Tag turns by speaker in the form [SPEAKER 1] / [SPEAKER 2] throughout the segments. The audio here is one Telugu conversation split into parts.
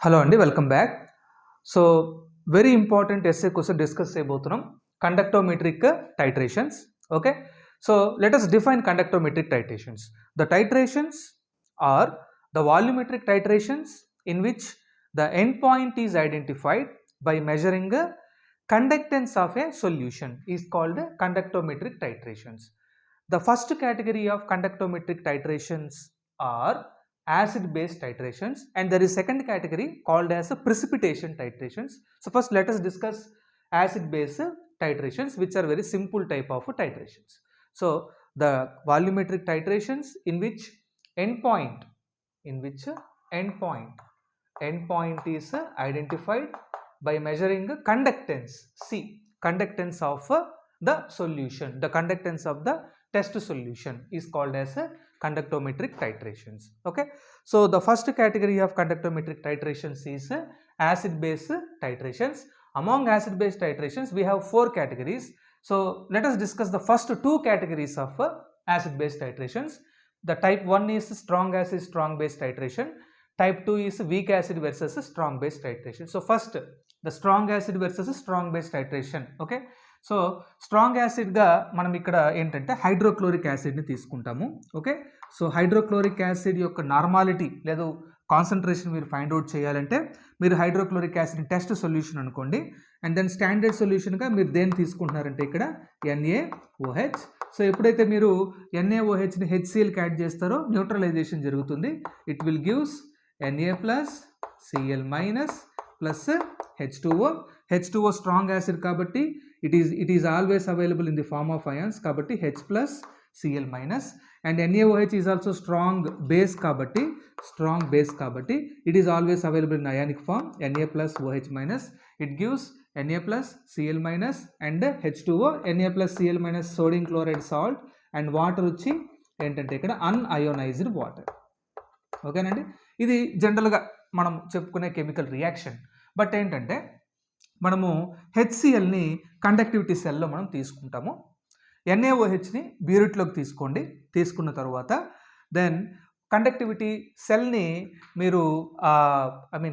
[SPEAKER 1] హలో అండి, welcome back. So very important S A question discuss చేయబోతున్నాం. Conductometric titrations. Okay, so let us define conductometric titrations. The titrations are the volumetric titrations in which the endpoint is identified by measuring the conductance of a solution is called conductometric titrations. The first category of conductometric titrations are acid-base titrations, and there is second category called as precipitation titrations. So first let us discuss acid-base titrations, which are very simple type of titrations. So the volumetric titrations in which endpoint is identified by measuring conductance, conductance of the solution, the conductance of the test solution is called as conductometric titrations. Okay, so the first category of conductometric titrations is acid-base titrations. Among acid-base titrations we have four categories. So let us discuss the first two categories of acid-base titrations. The type 1 is strong acid strong base titration. Type 2 is weak acid versus strong base titration. So first the strong acid versus strong base titration. Okay, so strong యాసిడ్గా మనం ఇక్కడ ఏంటంటే హైడ్రోక్లోరిక్ యాసిడ్ని తీసుకుంటాము. ఓకే, సో హైడ్రోక్లోరిక్ యాసిడ్ యొక్క నార్మాలిటీ లేదా కాన్సన్ట్రేషన్ మీరు ఫైండ్ అవుట్ చేయాలంటే మీరు హైడ్రోక్లోరిక్ యాసిడ్ టెస్ట్ సొల్యూషన్ అనుకోండి, అండ్ దెన్ స్టాండర్డ్ సొల్యూషన్గా మీరు దేన్ని తీసుకుంటున్నారంటే ఇక్కడ NaOH. సో ఎప్పుడైతే మీరు NaOHని HClకి యాడ్ చేస్తారో న్యూట్రలైజేషన్ జరుగుతుంది. It will gives Na plus Cl minus plus H2O strong acid కాబట్టి it is always available in the form of ions కాబట్టి H plus Cl minus, and NaOH is also strong base కాబట్టి it is always available in ionic form Na plus OH minus. It gives Na plus Cl minus and H2O. Na plus Cl minus sodium chloride salt, and water వచ్చి ఏంటంటే ఇక్కడ అన్అయోనైజ్డ్ వాటర్. ఓకేనండి, ఇది జనరల్గా మనం చెప్పుకునే కెమికల్ రియాక్షన్. బట్ ఏంటంటే మనము HClని కండక్టివిటీ సెల్లో మనం తీసుకుంటాము. NaOHని బ్యూరిట్లోకి తీసుకోండి. తీసుకున్న తర్వాత దెన్ కండక్టివిటీ సెల్ని మీరు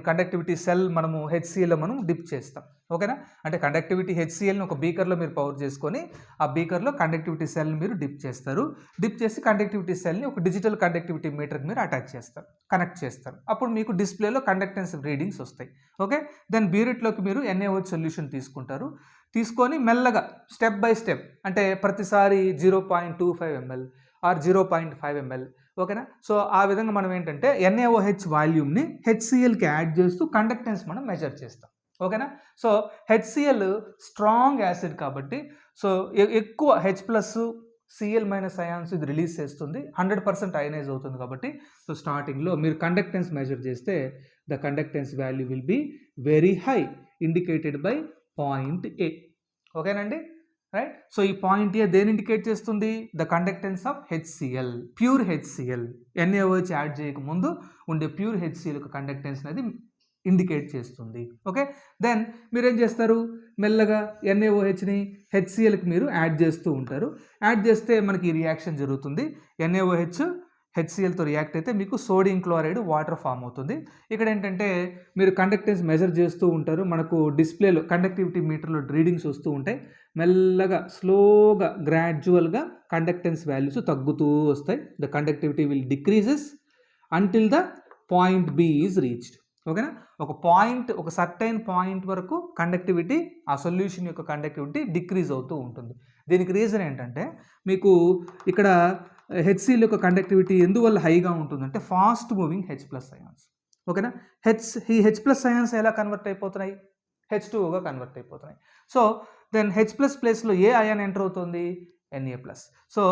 [SPEAKER 1] కండక్టివిటీ సెల్ మనము HClలో మనం డిప్ చేస్తాం. ఓకేనా, అంటే కండక్టివిటీ HClని ఒక బీకర్లో మీరు పవర్ చేసుకొని ఆ బీకర్లో కండక్టివిటీ సెల్ని మీరు డిప్ చేస్తారు. డిప్ చేసి కండక్టివిటీ సెల్ని ఒక డిజిటల్ కండక్టివిటీ మీటర్కి మీరు అటాచ్ చేస్తారు, కనెక్ట్ చేస్తారు. అప్పుడు మీకు డిస్ప్లేలో కండక్టెన్స్ రీడింగ్స్ వస్తాయి. ఓకే, దెన్ బ్యూరిట్లోకి మీరు NaOH సొల్యూషన్ తీసుకుంటారు. తీసుకొని మెల్లగా స్టెప్ బై స్టెప్, అంటే ప్రతిసారి 0.25 ml ఆర్ 0.5 ml. ఓకేనా, సో ఆ విధంగా మనం ఏంటంటే NaOH వాల్యూమ్ని HClకి యాడ్ చేస్తూ కండక్టెన్స్ మనం మెజర్ చేస్తాం. ఓకేనా, సో HCl స్ట్రాంగ్ యాసిడ్ కాబట్టి సో ఎక్కువ H plus Cl minus ions ఇది రిలీజ్ చేస్తుంది, 100% అయనైజ్ అవుతుంది కాబట్టి సో స్టార్టింగ్లో మీరు కండక్టెన్స్ మెజర్ చేస్తే the conductance value will be very high indicated by point A. ఓకేనండి, రైట్. సో ఈ పాయింట్ ఏ దేని ఇండికేట్ చేస్తుంది? The conductance of HCl, pure HCl. NaOH add చేయకముందు ఉండే ప్యూర్ HCl యొక్క కండక్టెన్స్ అనేది ఇండికేట్ చేస్తుంది. ఓకే, దెన్ మీరు ఏం చేస్తారు, మెల్లగా NaOHని HClకి మీరు యాడ్ చేస్తూ ఉంటారు. యాడ్ చేస్తే మనకి ఈ రియాక్షన్ జరుగుతుంది. NaOH HClతో రియాక్ట్ అయితే మీకు సోడియం క్లోరైడ్ వాటర్ ఫామ్ అవుతుంది. ఇక్కడ ఏంటంటే మీరు కండక్టెన్స్ మెజర్ చేస్తూ ఉంటారు. మనకు డిస్ప్లేలో కండక్టివిటీ మీటర్లో రీడింగ్స్ వస్తూ ఉంటాయి. మెల్లగా స్లోగా గ్రాడ్యువల్గా కండక్టెన్స్ వాల్యూస్ తగ్గుతూ వస్తాయి. The conductivity will decreases until the point B is reached. ఓకేనా, ఒక సర్టైన్ పాయింట్ వరకు కండక్టివిటీ, ఆ సొల్యూషన్ యొక్క కండక్టివిటీ డిక్రీజ్ అవుతూ ఉంటుంది. దీనికి రీజన్ ఏంటంటే మీకు ఇక్కడ HCl యొక్క కండక్టివిటీ ఎందువల్ల హైగా ఉంటుందంటే fast moving H plus ions. ఓకేనా, ఈ H ప్లస్ అయాన్స్ ఎలా కన్వర్ట్ అయిపోతున్నాయి? H2Oగా కన్వర్ట్ అయిపోతున్నాయి. సో దెన్ H ప్లస్ ప్లేస్లో ఏ అయాన్ ఎంటర్ అవుతుంది? Na plus. So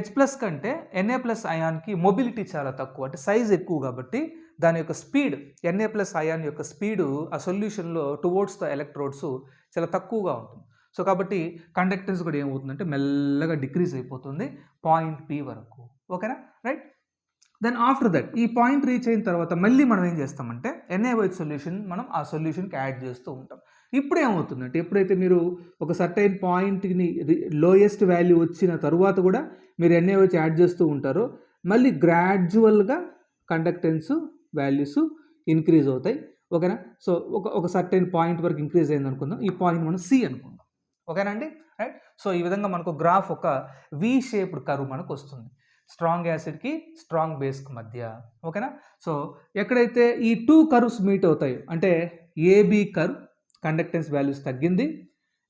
[SPEAKER 1] H plus కంటే Na ప్లస్ అయాన్కి మొబిలిటీ చాలా తక్కువ, అంటే సైజ్ ఎక్కువ కాబట్టి దాని యొక్క స్పీడ్, Na ప్లస్ అయాన్ యొక్క స్పీడు ఆ సొల్యూషన్లో టువర్డ్స్ ద ఎలక్ట్రోడ్స్ చాలా తక్కువగా ఉంటుంది. సో కాబట్టి కండక్టెన్స్ కూడా ఏమవుతుందంటే మెల్లగా డిక్రీజ్ అయిపోతుంది పాయింట్ P వరకు. ఓకేనా, రైట్. దెన్ ఆఫ్టర్ దట్ ఈ పాయింట్ రీచ్ అయిన తర్వాత మళ్ళీ మనం ఏం చేస్తామంటే NaOH సొల్యూషన్ మనం ఆ సొల్యూషన్కి యాడ్ చేస్తూ ఉంటాం. ఇప్పుడు ఏమవుతుందంటే ఎప్పుడైతే మీరు ఒక సర్టైన్ పాయింట్ని లోయెస్ట్ వాల్యూ వచ్చిన తర్వాత కూడా మీరు NaOH యాడ్ చేస్తూ ఉంటారో మళ్ళీ గ్రాడ్యువల్గా కండక్టెన్స్ వాల్యూస్ ఇంక్రీజ్ అవుతాయి. ఓకేనా. సో ఒక సర్టెన్ పాయింట్ వరకు ఇంక్రీజ్ అయింది అనుకుందాం, ఈ పాయింట్ మనం సి అనుకుందాం. ఓకేనండి, రైట్. సో ఈ విధంగా మనకు గ్రాఫ్ ఒక వి షేప్డ్ కర్వ్ మనకు వస్తుంది స్ట్రాంగ్ యాసిడ్కి స్ట్రాంగ్ బేస్కి మధ్య. ఓకేనా. సో ఎక్కడైతే ఈ 2 కర్వ్స్ మీట్ అవుతాయో, అంటే ఏబి కర్వ్ కండక్టెన్స్ వాల్యూస్ తగ్గింది,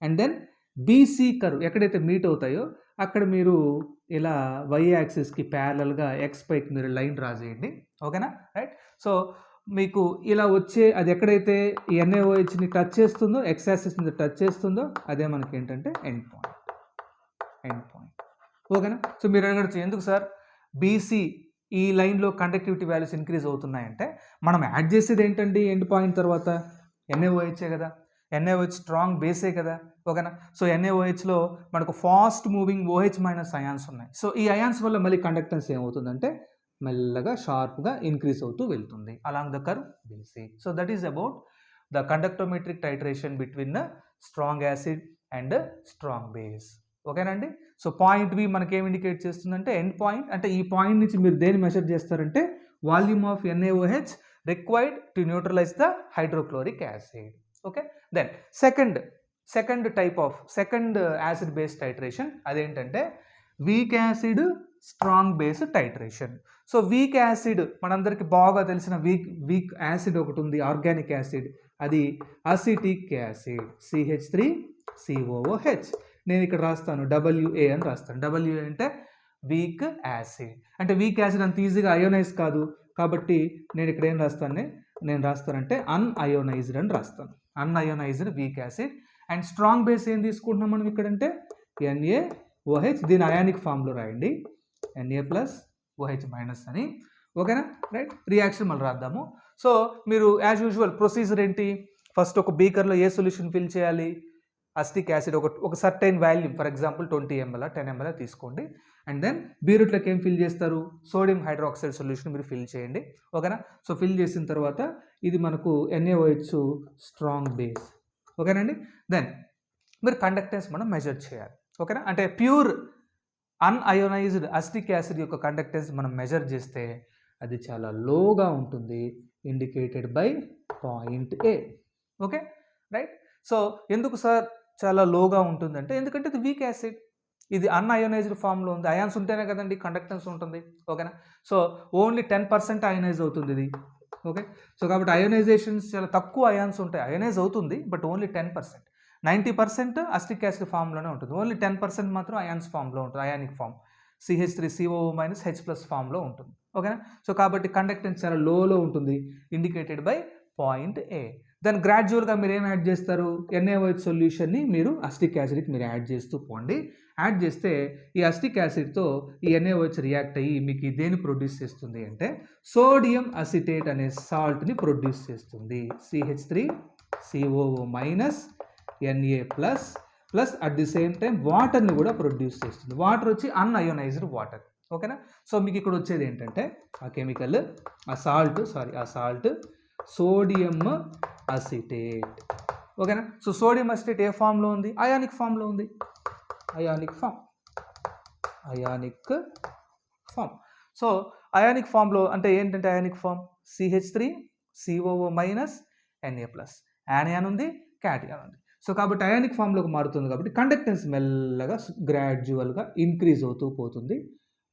[SPEAKER 1] అండ్ దెన్ బీసీ కర్వ్ ఎక్కడైతే మీట్ అవుతాయో అక్కడ మీరు ఇలా వై యాక్సిస్కి ప్యారలల్గా ఎక్స్ పైకి మీరు లైన్ డ్రా చేయండి. ఓకేనా, రైట్. సో మీకు ఇలా వచ్చే అది ఎక్కడైతే ఎన్ఏఓహెచ్ని టచ్ చేస్తుందో, ఎక్స్ యాక్సిస్ మీద టచ్ చేస్తుందో అదే మనకి ఏంటంటే ఎండ్ పాయింట్. ఓకేనా. సో మీరు అడగచ్చు, ఎందుకు సార్ బీసీ ఈ లైన్లో కండక్టివిటీ వాల్యూస్ ఇంక్రీజ్ అవుతున్నాయంటే, మనం యాడ్ చేసేది ఏంటండి ఎండ్ పాయింట్ తర్వాత ఎన్ఏఓహెచ్ఏ కదా, ఎన్ఏఓహెచ్ స్ట్రాంగ్ బేసే కదా. ఓకేనా. సో ఎన్ఏఓహెచ్లో మనకు fast moving OH minus ions ఉన్నాయి. సో ఈ అయాన్స్ వల్ల మళ్ళీ కండక్టెన్స్ ఏమవుతుందంటే మెల్లగా షార్ప్గా ఇంక్రీజ్ అవుతూ వెళ్తుంది along the curve BC. So that is about the conductometric titration between strong acid and strong base. ఓకేనండి. సో పాయింట్ బి మనకి ఏం ఇండికేట్ చేస్తుందంటే ఎండ్ పాయింట్. అంటే ఈ పాయింట్ నుంచి మీరు దేని మెజర్ చేస్తారంటే volume of NaOH required to neutralise the hydrochloric acid. Okay. Then second type of second acid base titration అదేంటంటే weak acid strong base titration. So weak acid మనందరికి బాగా తెలిసిన వీక్ యాసిడ్ ఒకటి ఉంది, ఆర్గానిక్ యాసిడ్, అది అసిటిక్ యాసిడ్ CH3COOH. నేను ఇక్కడ రాస్తాను WA అని రాస్తాను. WA అంటే వీక్ యాసిడ్. అంటే వీక్ యాసిడ్ అంత ఈజీగా అయోనైజ్ కాదు కాబట్టి నేను ఇక్కడ ఏం రాస్తానంటే అన్అయోనైజ్డ్ అని రాస్తాను. Unionised weak acid. And strong base ఏం తీసుకుంటున్నాం మనం ఇక్కడంటే NaOH. దీని అయానిక్ ఫామ్లో రాయండి Na+OH- అని. ఓకేనా, రైట్. రియాక్షన్ మళ్ళీ రాద్దాము. సో మీరు యాజ్ యూజువల్ ప్రొసీజర్ ఏంటి, ఫస్ట్ ఒక బీకర్లో ఏ సొల్యూషన్ ఫిల్ చేయాలి, అసిటిక్ యాసిడ్ ఒక certain volume, for example 20 ml 10 ml తీసుకోండి. అండ్ దెన్ బీరుట్లోకి ఏం ఫిల్ చేస్తారు, సోడియం హైడ్రాక్సైడ్ సొల్యూషన్ మీరు ఫిల్ చేయండి. ఓకేనా. సో ఫిల్ చేసిన తర్వాత ఇది మనకు NaOH స్ట్రాంగ్ బేస్. ఓకేనండి. దెన్ మీరు కండక్టెన్స్ మనం మెజర్ చేయాలి. ఓకేనా. అంటే ప్యూర్ అన్అయోనైజ్డ్ అసిటిక్ యాసిడ్ యొక్క కండక్టెన్స్ మనం మెజర్ చేస్తే అది చాలా లోగా ఉంటుంది, indicated by point A. Okay, right. So ఎందుకు సార్ చాలా లోగా ఉంటుందంటే, ఎందుకంటే ఇది వీక్ యాసిడ్, ఇది అన్అయోనైజ్డ్ ఫామ్లో ఉంది. అయాన్స్ ఉంటేనే కదండి కండక్టెన్స్ ఉంటుంది. ఓకేనా. సో ఓన్లీ 10% అయోనైజ్ అవుతుంది ఇది. ఓకే. సో కాబట్టి అయోనైజేషన్స్ చాలా తక్కువ అయాన్స్ ఉంటాయి, అయోనైజ్ అవుతుంది బట్ ఓన్లీ 10%. 90% అసిటిక్ యాసిడ్ ఫామ్లోనే ఉంటుంది, ఓన్లీ 10% మాత్రం అయాన్స్ ఫామ్లో ఉంటుంది, అయానిక్ ఫామ్ CH3COO- H+ ఫామ్లో ఉంటుంది. ఓకేనా. సో కాబట్టి కండక్టెన్స్ చాలా లోలో ఉంటుంది, ఇండికేటెడ్ బై పాయింట్ A. దాన్ని గ్రాడ్యువల్గా మీరు ఏం యాడ్ చేస్తారు, NaOH సొల్యూషన్ని మీరు అసిటిక్ యాసిడ్కి మీరు యాడ్ చేస్తూ పోండి. యాడ్ చేస్తే ఈ అసిటిక్ యాసిడ్తో ఈ NaOH రియాక్ట్ అయ్యి మీకు దేన్ని ప్రొడ్యూస్ చేస్తుంది అంటే సోడియం అసిటేట్ అనే సాల్ట్ని ప్రొడ్యూస్ చేస్తుంది. CH3COO- Na++ at the same time వాటర్ని కూడా ప్రొడ్యూస్ చేస్తుంది. వాటర్ వచ్చి అన్అయోనైజ్డ్ వాటర్. ఓకేనా. సో మీకు ఇక్కడ వచ్చేది ఏంటంటే ఆ కెమికల్, ఆ సాల్ట్ సోడియం అసిటేట్. ఓకేనా. సో సోడియం అసిటేట్ ఏ ఫామ్లో ఉంది, అయానిక్ ఫామ్లో ఉంది, అయానిక్ ఫామ్. సో అయానిక్ ఫామ్లో అంటే ఏంటంటే ionic form CH3COO- Na+, anion ఉంది, క్యాటియాన్ ఉంది. సో కాబట్టి అయానిక్ ఫామ్లోకి మారుతుంది కాబట్టి కండక్టెన్స్ మెల్లగా గ్రాడ్యువల్గా ఇంక్రీజ్ అవుతూ పోతుంది.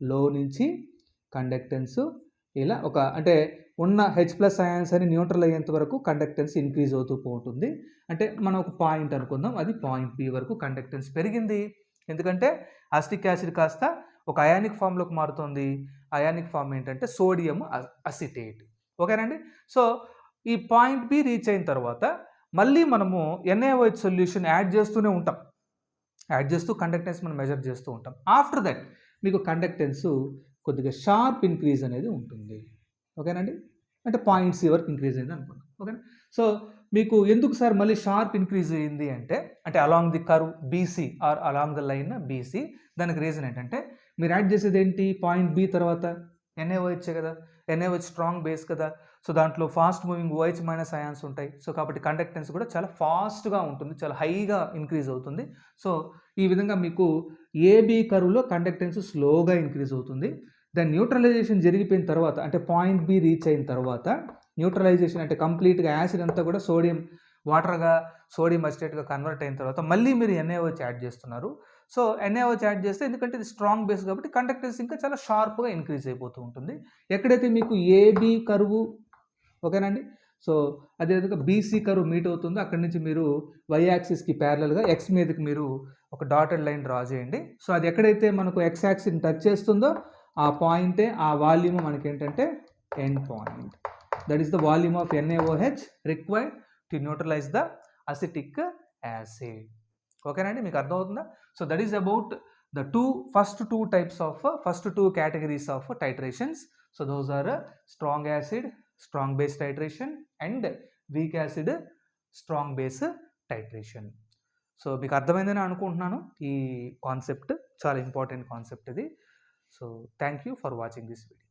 [SPEAKER 1] లో నుంచి కండక్టెన్స్ ఇలా అంటే ఉన్న H+ అయాన్స్ అని న్యూట్రల్ అయ్యేంత వరకు కండక్టెన్స్ ఇంక్రీజ్ అవుతూ పోతుంది. అంటే మనం ఒక పాయింట్ అనుకుందాం, అది పాయింట్ B వరకు కండక్టెన్స్ పెరిగింది. ఎందుకంటే అసిటిక్ యాసిడ్ కాస్త ఒక అయానిక్ ఫామ్లోకి మారుతుంది. అయానిక్ ఫామ్ ఏంటంటే సోడియం అసిటేట్. ఓకేనండి. సో ఈ పాయింట్ B రీచ్ అయిన తర్వాత మళ్ళీ మనము NaOH సొల్యూషన్ యాడ్ చేస్తూనే ఉంటాం, యాడ్ చేస్తూ కండక్టెన్స్ మనం మెజర్ చేస్తూ ఉంటాం. ఆఫ్టర్ దట్ మీకు కండక్టెన్స్ కొద్దిగా షార్ప్ ఇంక్రీజ్ అనేది ఉంటుంది. ఓకేనండి. అంటే పాయింట్ C వరకు ఇంక్రీజ్ అయింది అనుకుందాం. ఓకేనా. సో మీకు ఎందుకు సార్ మళ్ళీ షార్ప్ ఇంక్రీజ్ అయింది అంటే along the curve BC or along the line BC, దానికి రీజన్ ఏంటంటే మీరు యాడ్ చేసేది ఏంటి, పాయింట్ B తర్వాత NaOH కదా, NaOH స్ట్రాంగ్ బేస్ కదా. సో దాంట్లో ఫాస్ట్ మూవింగ్ OH- అయాన్స్ ఉంటాయి. సో కాబట్టి కండక్టెన్స్ కూడా చాలా ఫాస్ట్గా ఉంటుంది, చాలా హైగా ఇంక్రీజ్ అవుతుంది. సో ఈ విధంగా మీకు AB కర్వ్లో కండక్టెన్స్ స్లోగా ఇంక్రీజ్ అవుతుంది. దాని న్యూట్రలైజేషన్ జరిగిపోయిన తర్వాత అంటే పాయింట్ B రీచ్ అయిన తర్వాత న్యూట్రలైజేషన్ అంటే కంప్లీట్గా యాసిడ్ అంతా కూడా వాటర్గా సోడియం అసిటేట్గా కన్వర్ట్ అయిన తర్వాత మళ్ళీ మీరు NaOH యాడ్ చేస్తున్నారు. సో NaOH యాడ్ చేస్తే ఎందుకంటే ఇది స్ట్రాంగ్ బేస్ కాబట్టి కండక్టెన్స్ ఇంకా చాలా షార్ప్గా ఇంక్రీజ్ అయిపోతూ ఉంటుంది. ఎక్కడైతే మీకు AB కర్వ్ ఓకేనండి, సో అదేవిధంగా BC కర్వ్ మీట్ అవుతుందో అక్కడి నుంచి మీరు y యాక్సిస్కి ప్యారలల్గా x మీదకి మీరు ఒక డాటెడ్ లైన్ డ్రా చేయండి. సో అది ఎక్కడైతే మనకు x యాక్సిస్ని టచ్ చేస్తుందో ఆ పాయింటే ఆ వాల్యూమ్ మనకి ఏంటంటే end point. That is the volume of NaOH required to neutralise the acetic acid. ఓకేనండి, మీకు అర్థమవుతుందా? So that is about the first two categories of titrations. So those are strong acid strong base titration and weak acid strong base titration. So మీకు అర్థమైందని అనుకుంటున్నాను. ఈ కాన్సెప్ట్ చాలా ఇంపార్టెంట్ కాన్సెప్ట్ ఇది. So thank you for watching this video.